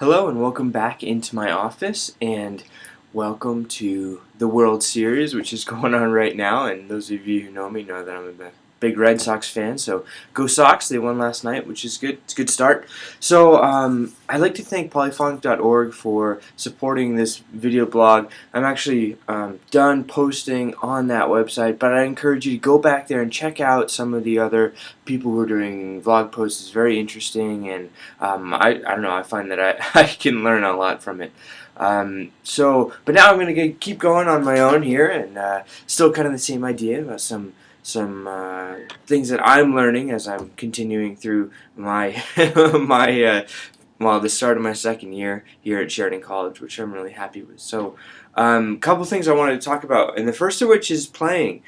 Hello and welcome back into my office, and welcome to the World Series, which is going on right now. And those of you who know me know that I'm a big Red Sox fan, so go Sox. They won last night, which is good. It's a good start. So I'd like to thank polyphonic.org for supporting this video blog. I'm actually done posting on that website, but I encourage you to go back there and check out some of the other people who are doing vlog posts. It's very interesting, and I don't know, I find that I can learn a lot from it. But now I'm going to keep going on my own here, and still kind of the same idea about some things that I'm learning as I'm continuing through my the start of my second year here at Sheridan College, which I'm really happy with. So, couple things I wanted to talk about, and the first of which is playing,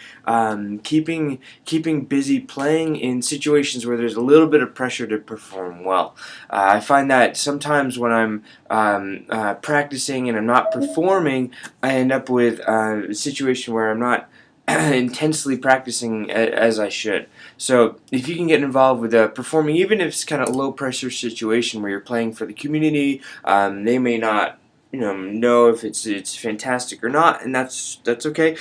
keeping busy playing in situations where there's a little bit of pressure to perform well. I find that sometimes when I'm practicing and I'm not performing, I end up with a situation where I'm not intensely practicing as I should. So if you can get involved with performing, even if it's kind of a low pressure situation where you're playing for the community, they may not know if it's fantastic or not, and that's okay.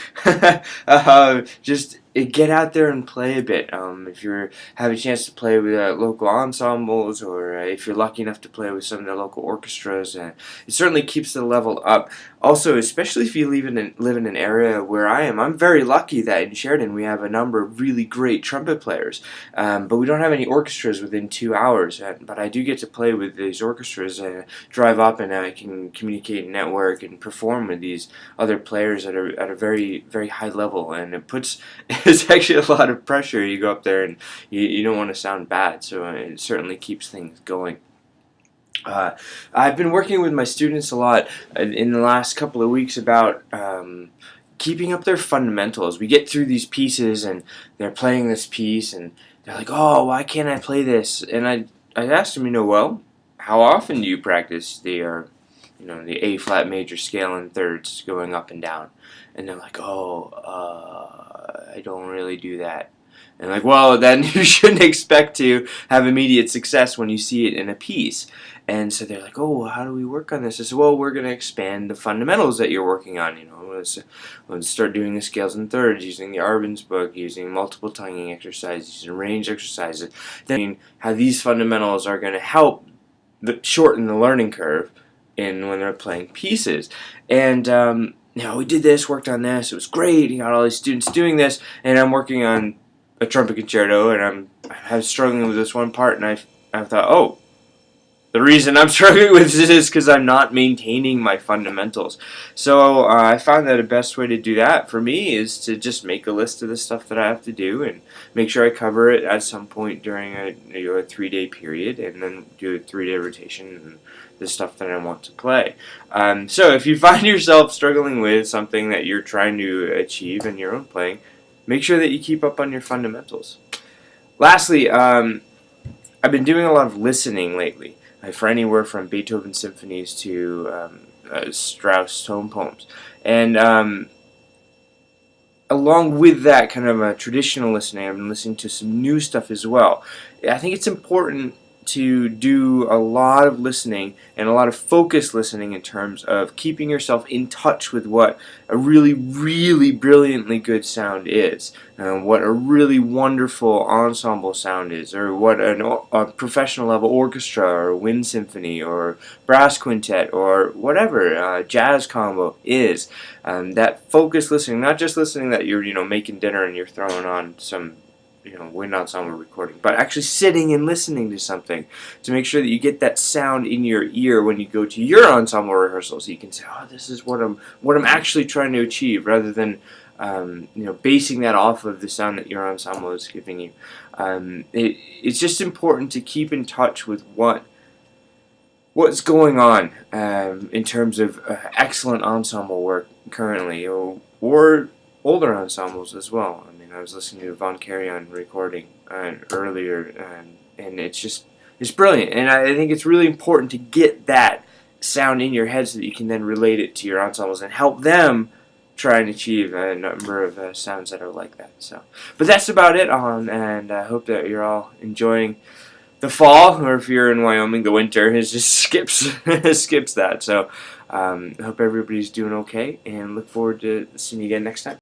Just get out there and play a bit. If you have a chance to play with local ensembles, or if you're lucky enough to play with some of the local orchestras, it certainly keeps the level up. Also, especially if you live in an area where I am, I'm very lucky that in Sheridan we have a number of really great trumpet players, but we don't have any orchestras within 2 hours. But I do get to play with these orchestras and drive up, and I can communicate, network, and perform with these other players at a very, very high level, and it's actually a lot of pressure. You go up there and you don't want to sound bad, so it certainly keeps things going. I've been working with my students a lot in the last couple of weeks about keeping up their fundamentals. We get through these pieces, and they're playing this piece, and they're like, "Oh, why can't I play this?" And I asked them, well, how often do you practice the A flat major scale in thirds going up and down? And they're like, "Oh, I don't really do that." And like, well, then you shouldn't expect to have immediate success when you see it in a piece. And so they're like, "Oh, how do we work on this?" I said, "Well, we're going to expand the fundamentals that you're working on. Let's start doing the scales in thirds, using the Arben's book, using multiple tonguing exercises, using range exercises. Then how these fundamentals are going to help shorten the learning curve when they're playing pieces." And we did this, worked on this. It was great. You got all these students doing this, and I'm working on a trumpet concerto, and I'm struggling with this one part, and I thought, oh, the reason I'm struggling with this is because I'm not maintaining my fundamentals. So I found that the best way to do that for me is to just make a list of the stuff that I have to do and make sure I cover it at some point during a 3-day period, and then do a 3-day rotation and the stuff that I want to play. So if you find yourself struggling with something that you're trying to achieve in your own playing, make sure that you keep up on your fundamentals. Lastly, I've been doing a lot of listening lately, for anywhere from Beethoven symphonies to Strauss tone poems. And along with that kind of traditional listening, I've been listening to some new stuff as well. I think it's important to do a lot of listening and a lot of focused listening in terms of keeping yourself in touch with what a really, really brilliantly good sound is, what a really wonderful ensemble sound is, or what a professional level orchestra or wind symphony or brass quintet or whatever jazz combo is. That focused listening, not just listening that you're making dinner and you're throwing on some wind ensemble recording, but actually sitting and listening to something to make sure that you get that sound in your ear when you go to your ensemble rehearsal, so you can say, "Oh, this is what I'm actually trying to achieve," rather than basing that off of the sound that your ensemble is giving you. It's just important to keep in touch with what's going on in terms of excellent ensemble work currently, or older ensembles as well. I was listening to Von Carrion recording earlier, and it's brilliant. And I think it's really important to get that sound in your head so that you can then relate it to your ensembles and help them try and achieve a number of sounds that are like that. But that's about it, and I hope that you're all enjoying the fall, or if you're in Wyoming, the winter is just skips skips that. So I hope everybody's doing okay, and look forward to seeing you again next time.